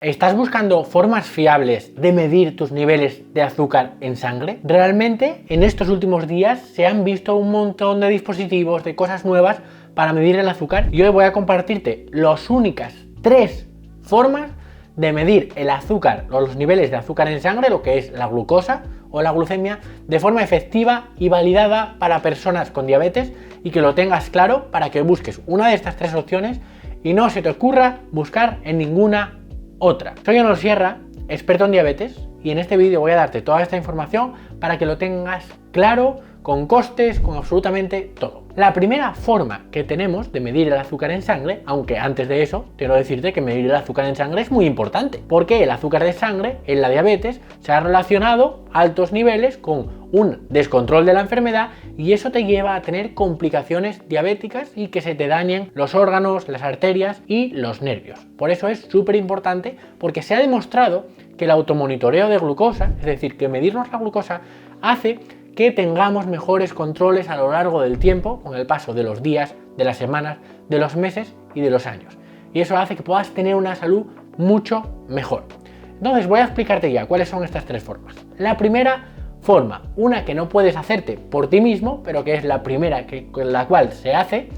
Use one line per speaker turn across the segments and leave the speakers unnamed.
¿Estás buscando formas fiables de medir tus niveles de azúcar en sangre? Realmente, en estos últimos días se han visto un montón de dispositivos, de cosas nuevas para medir el azúcar y hoy voy a compartirte las únicas 3 formas de medir el azúcar o los niveles de azúcar en sangre, lo que es la glucosa o la glucemia, de forma efectiva y validada para personas con diabetes y que lo tengas claro para que busques una de estas 3 opciones y no se te ocurra buscar en ninguna otra. Soy Onur Sierra, experto en diabetes, y en este vídeo voy a darte toda esta información para que lo tengas claro, con costes, con absolutamente todo. La primera forma que tenemos de medir el azúcar en sangre, aunque antes de eso quiero decirte que medir el azúcar en sangre es muy importante, porque el azúcar de sangre en la diabetes se ha relacionado a altos niveles con un descontrol de la enfermedad y eso te lleva a tener complicaciones diabéticas y que se te dañen los órganos, las arterias y los nervios. Por eso es súper importante, porque se ha demostrado que el automonitoreo de glucosa, es decir, que medirnos la glucosa, hace que tengamos mejores controles a lo largo del tiempo, con el paso de los días, de las semanas, de los meses y de los años. Y eso hace que puedas tener una salud mucho mejor. Entonces voy a explicarte ya cuáles son estas 3 formas. La primera forma, una que no puedes hacerte por ti mismo, pero que es la primera con la cual se hace,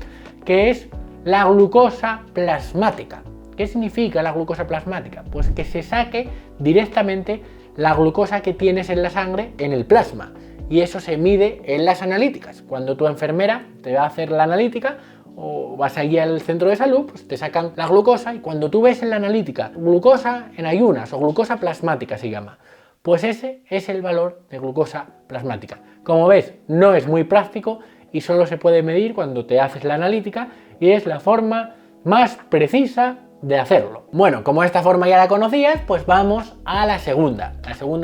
que es la glucosa plasmática. ¿Qué significa la glucosa plasmática? Pues que se saque directamente la glucosa que tienes en la sangre en el plasma. Y eso se mide en las analíticas. Cuando tu enfermera te va a hacer la analítica o vas allí al centro de salud, pues te sacan la glucosa y cuando tú ves en la analítica glucosa en ayunas o glucosa plasmática se llama, pues ese es el valor de glucosa plasmática. Como ves, no es muy práctico y solo se puede medir cuando te haces la analítica y es la forma más precisa de hacerlo. Bueno, como esta forma ya la conocías, pues vamos a la segunda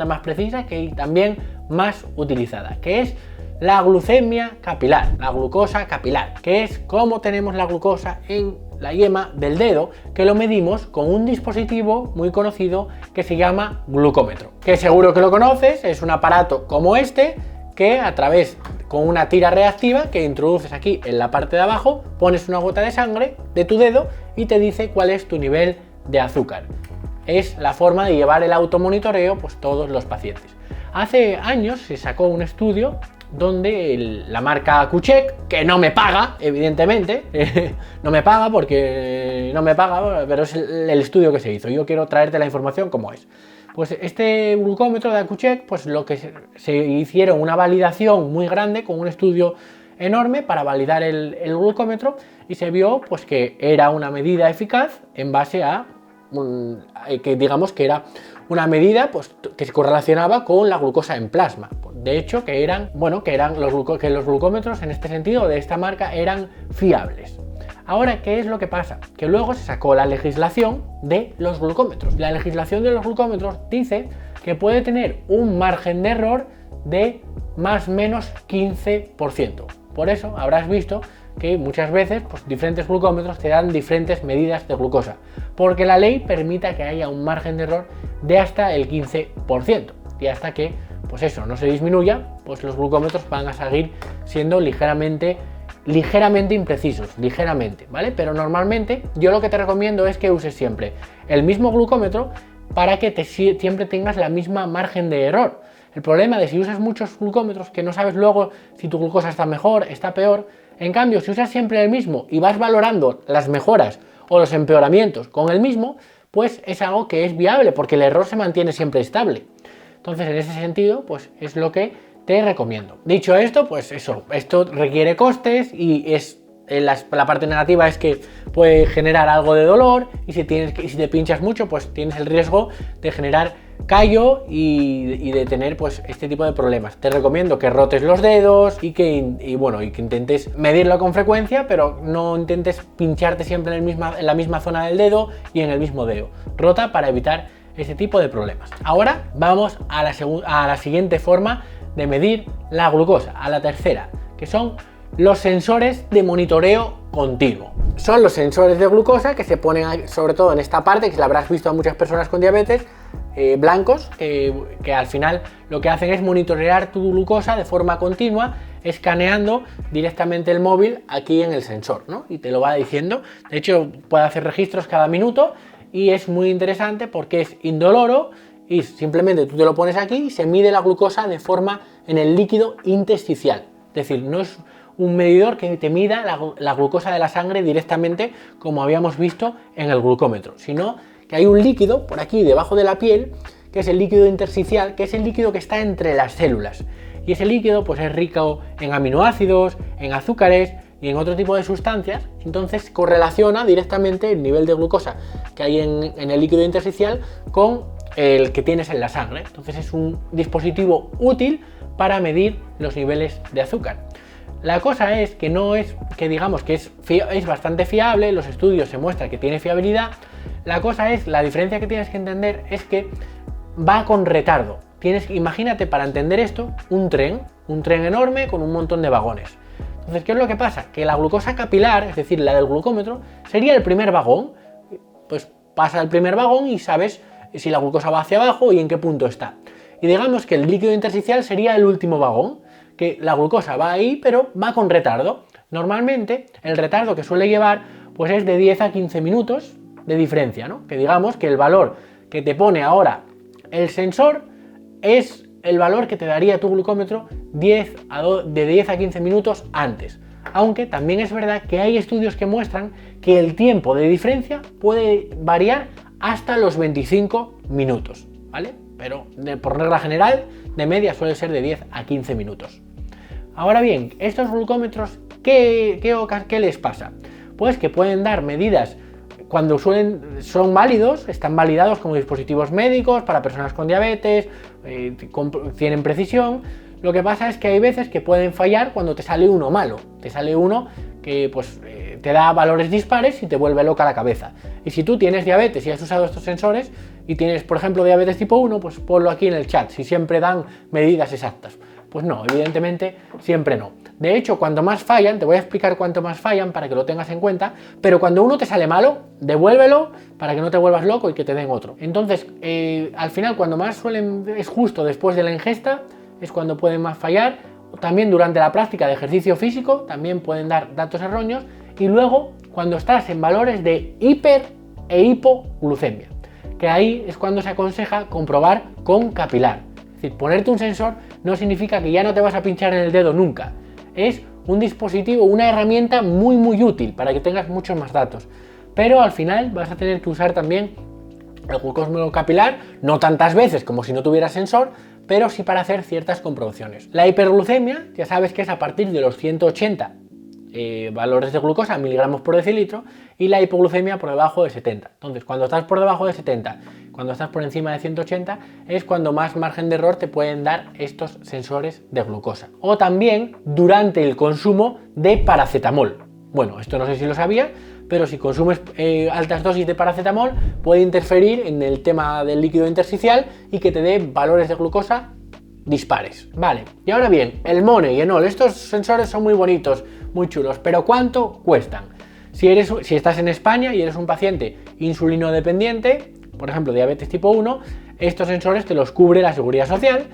más precisa que también más utilizada, que es la glucemia capilar, la glucosa capilar, que es cómo tenemos la glucosa en la yema del dedo, que lo medimos con un dispositivo muy conocido que se llama glucómetro, que seguro que lo conoces, es un aparato como este, que a través con una tira reactiva que introduces aquí en la parte de abajo, pones una gota de sangre de tu dedo y te dice cuál es tu nivel de azúcar. Es la forma de llevar el automonitoreo pues todos los pacientes. Hace años se sacó un estudio donde la marca Kuchek, que no me paga, evidentemente, no me paga porque no me paga, pero es el estudio que se hizo. Yo quiero traerte la información como es. Pues este glucómetro de Kuchek, pues lo que se hicieron una validación muy grande con un estudio enorme para validar el glucómetro y se vio pues que era una medida eficaz en base a que digamos que era una medida pues que se correlacionaba con la glucosa en plasma. De hecho, que los glucómetros en este sentido de esta marca eran fiables. Ahora, ¿qué es lo que pasa? Que luego se sacó la legislación de los glucómetros. La legislación de los glucómetros dice que puede tener un margen de error de más o menos 15%. Por eso habrás visto que muchas veces pues, diferentes glucómetros te dan diferentes medidas de glucosa, porque la ley permite que haya un margen de error de hasta el 15%. Y hasta que pues eso no se disminuya, pues los glucómetros van a seguir siendo ligeramente imprecisos, ¿vale? Pero normalmente yo lo que te recomiendo es que uses siempre el mismo glucómetro para que siempre tengas la misma margen de error. El problema de si usas muchos glucómetros que no sabes luego si tu glucosa está mejor, está peor. En cambio, si usas siempre el mismo y vas valorando las mejoras o los empeoramientos con el mismo, pues es algo que es viable porque el error se mantiene siempre estable. Entonces, en ese sentido, pues es lo que te recomiendo. Dicho esto, pues eso, esto requiere costes y la parte negativa es que puede generar algo de dolor y si te pinchas mucho, pues tienes el riesgo de generar callo y de tener pues este tipo de problemas. Te recomiendo que rotes los dedos y que intentes medirlo con frecuencia, pero no intentes pincharte siempre en la misma zona del dedo y en el mismo dedo. Rota para evitar este tipo de problemas. Ahora vamos a la siguiente forma de medir la glucosa, a la tercera, que son los sensores de monitoreo continuo. Son los sensores de glucosa que se ponen sobre todo en esta parte, que la habrás visto a muchas personas con diabetes, blancos, que al final lo que hacen es monitorear tu glucosa de forma continua, escaneando directamente el móvil aquí en el sensor, ¿no? Y te lo va diciendo. De hecho, puede hacer registros cada minuto y es muy interesante porque es indoloro y simplemente tú te lo pones aquí y se mide la glucosa de forma en el líquido intersticial. Es decir, no es un medidor que te mida la glucosa de la sangre directamente como habíamos visto en el glucómetro, sino que hay un líquido por aquí debajo de la piel, que es el líquido intersticial, que es el líquido que está entre las células. Y ese líquido pues es rico en aminoácidos, en azúcares y en otro tipo de sustancias, entonces correlaciona directamente el nivel de glucosa que hay en el líquido intersticial con el que tienes en la sangre. Entonces es un dispositivo útil para medir los niveles de azúcar. La cosa es que no es que digamos que es bastante fiable, los estudios se muestran que tiene fiabilidad. La cosa es, la diferencia que tienes que entender es que va con retardo. Imagínate para entender esto, un tren enorme con un montón de vagones. Entonces, ¿qué es lo que pasa? Que la glucosa capilar, es decir, la del glucómetro, sería el primer vagón. Pues pasa el primer vagón y sabes si la glucosa va hacia abajo y en qué punto está. Y digamos que el líquido intersticial sería el último vagón, que la glucosa va ahí, pero va con retardo. Normalmente, el retardo que suele llevar pues es de 10 a 15 minutos de diferencia, ¿no? Que digamos que el valor que te pone ahora el sensor es el valor que te daría tu glucómetro de 10 a 15 minutos antes. Aunque también es verdad que hay estudios que muestran que el tiempo de diferencia puede variar hasta los 25 minutos, ¿vale? Pero por regla general, de media suele ser de 10 a 15 minutos. Ahora bien, estos glucómetros, ¿qué les pasa? Pues que pueden dar medidas cuando son válidos, están validados como dispositivos médicos para personas con diabetes, tienen precisión. Lo que pasa es que hay veces que pueden fallar cuando te sale uno malo, te sale uno que pues te da valores dispares y te vuelve loca la cabeza. Y si tú tienes diabetes y has usado estos sensores y tienes, por ejemplo, diabetes tipo 1, pues ponlo aquí en el chat, si siempre dan medidas exactas. Pues no, evidentemente siempre no. De hecho, cuanto más fallan, te voy a explicar cuánto más fallan para que lo tengas en cuenta, pero cuando uno te sale malo, devuélvelo para que no te vuelvas loco y que te den otro. Entonces, al final, cuando más suelen, es justo después de la ingesta, es cuando pueden más fallar. También durante la práctica de ejercicio físico, también pueden dar datos erróneos. Y luego, cuando estás en valores de hiper e hipoglucemia, que ahí es cuando se aconseja comprobar con capilar. Es decir, ponerte un sensor no significa que ya no te vas a pinchar en el dedo nunca. Es un dispositivo, una herramienta muy muy útil para que tengas muchos más datos. Pero al final vas a tener que usar también el glucómetro capilar, no tantas veces como si no tuvieras sensor, pero sí para hacer ciertas comprobaciones. La hiperglucemia, ya sabes que es a partir de los 180 valores de glucosa, miligramos por decilitro, y la hipoglucemia por debajo de 70. Entonces, cuando estás por debajo de 70, cuando estás por encima de 180, es cuando más margen de error te pueden dar estos sensores de glucosa. O también durante el consumo de paracetamol. Bueno, esto no sé si lo sabía, pero si consumes altas dosis de paracetamol, puede interferir en el tema del líquido intersticial y que te dé valores de glucosa dispares. Vale, y ahora bien, el Money y Enol, estos sensores son muy bonitos, muy chulos, pero ¿cuánto cuestan? Si estás en España y eres un paciente insulino dependiente, por ejemplo diabetes tipo 1, estos sensores te los cubre la Seguridad Social.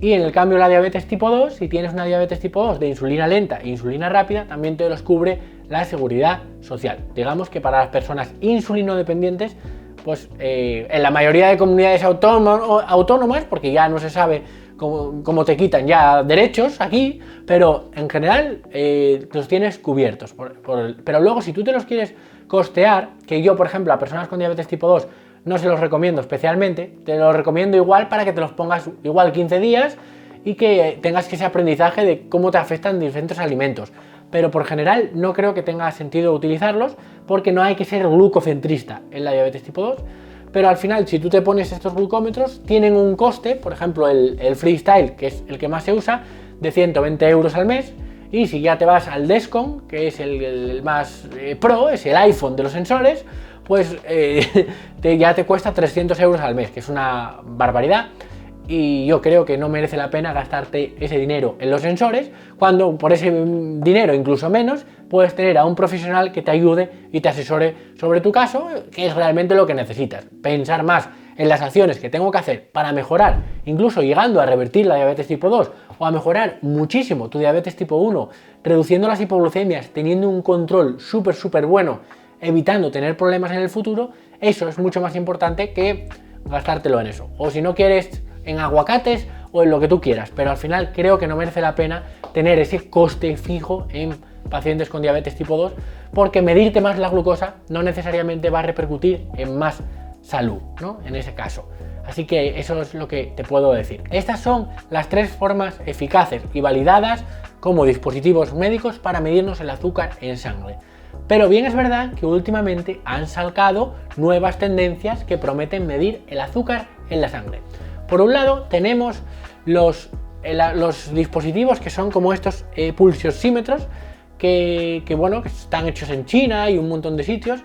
Y en el cambio la diabetes tipo 2, si tienes una diabetes tipo 2 de insulina lenta e insulina rápida, también te los cubre la Seguridad Social. Digamos que para las personas insulino dependientes, pues en la mayoría de comunidades autónomas, porque ya no se sabe cómo te quitan ya derechos aquí, pero en general los tienes cubiertos. Pero luego si tú te los quieres costear, que yo por ejemplo a personas con diabetes tipo 2 no se los recomiendo especialmente, te los recomiendo igual para que te los pongas igual 15 días y que tengas ese aprendizaje de cómo te afectan diferentes alimentos. Pero por general no creo que tenga sentido utilizarlos porque no hay que ser glucocentrista en la diabetes tipo 2. Pero al final, si tú te pones estos glucómetros, tienen un coste, por ejemplo el Freestyle, que es el que más se usa, de 120 euros al mes. Y si ya te vas al Descon, que es el más pro, es el iPhone de los sensores, pues ya te cuesta 300 euros al mes, que es una barbaridad. Y yo creo que no merece la pena gastarte ese dinero en los sensores, cuando por ese dinero, incluso menos, puedes tener a un profesional que te ayude y te asesore sobre tu caso, que es realmente lo que necesitas. Pensar más en las acciones que tengo que hacer para mejorar, incluso llegando a revertir la diabetes tipo 2 o a mejorar muchísimo tu diabetes tipo 1, reduciendo las hipoglucemias, teniendo un control súper bueno, evitando tener problemas en el futuro, eso es mucho más importante que gastártelo en eso. O si no quieres, en aguacates o en lo que tú quieras, pero al final creo que no merece la pena tener ese coste fijo en pacientes con diabetes tipo 2, porque medirte más la glucosa no necesariamente va a repercutir en más salud, ¿no? En ese caso. Así que eso es lo que te puedo decir. Estas son las 3 formas eficaces y validadas como dispositivos médicos para medirnos el azúcar en sangre. Pero bien es verdad que últimamente han saltado nuevas tendencias que prometen medir el azúcar en la sangre. Por un lado tenemos los dispositivos que son como estos pulsioxímetros que están hechos en China y un montón de sitios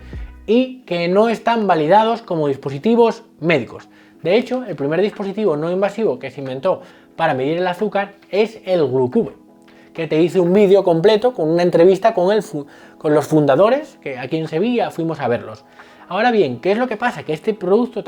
y que no están validados como dispositivos médicos. De hecho, el primer dispositivo no invasivo que se inventó para medir el azúcar es el Glucube, que te hice un vídeo completo con una entrevista con los fundadores, que aquí en Sevilla fuimos a verlos. Ahora bien, ¿qué es lo que pasa? Que este producto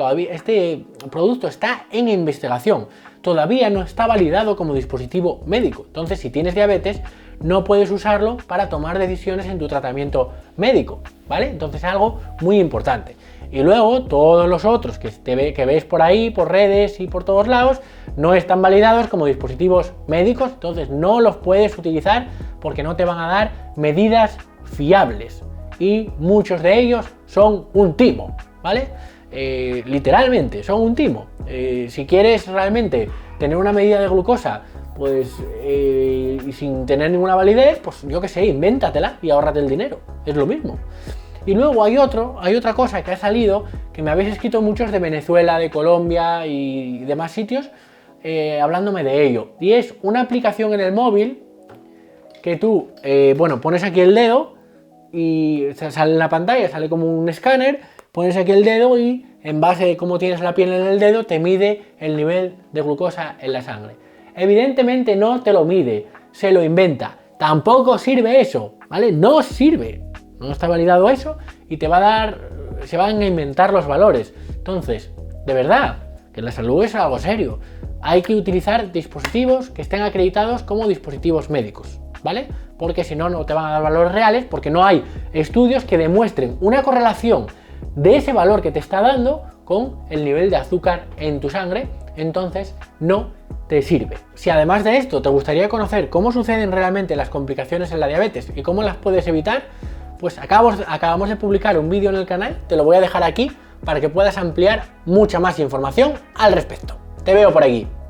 está en investigación, todavía no está validado como dispositivo médico. Entonces, si tienes diabetes, no puedes usarlo para tomar decisiones en tu tratamiento médico, ¿vale? Entonces, algo muy importante. Y luego, todos los otros que ves por ahí, por redes y por todos lados, no están validados como dispositivos médicos, entonces no los puedes utilizar porque no te van a dar medidas fiables. Y muchos de ellos son un timo, ¿vale? Literalmente, son un timo. Si quieres realmente tener una medida de glucosa, pues sin tener ninguna validez, pues yo qué sé, invéntatela y ahórrate el dinero. Es lo mismo. Y luego hay otra cosa que ha salido, que me habéis escrito muchos de Venezuela, de Colombia y demás sitios, hablándome de ello. Y es una aplicación en el móvil que tú, pones aquí el dedo y sale en la pantalla, sale como un escáner, pones aquí el dedo y en base a cómo tienes la piel en el dedo te mide el nivel de glucosa en la sangre. Evidentemente no te lo mide, se lo inventa. Tampoco sirve eso, ¿vale? No sirve, no está validado eso y se van a inventar los valores. Entonces, de verdad, que la salud es algo serio. Hay que utilizar dispositivos que estén acreditados como dispositivos médicos, ¿vale? Porque si no, no te van a dar valores reales, porque no hay estudios que demuestren una correlación de ese valor que te está dando con el nivel de azúcar en tu sangre, entonces no te sirve. Si además de esto te gustaría conocer cómo suceden realmente las complicaciones en la diabetes y cómo las puedes evitar, pues acabamos de publicar un vídeo en el canal, te lo voy a dejar aquí para que puedas ampliar mucha más información al respecto. Te veo por aquí.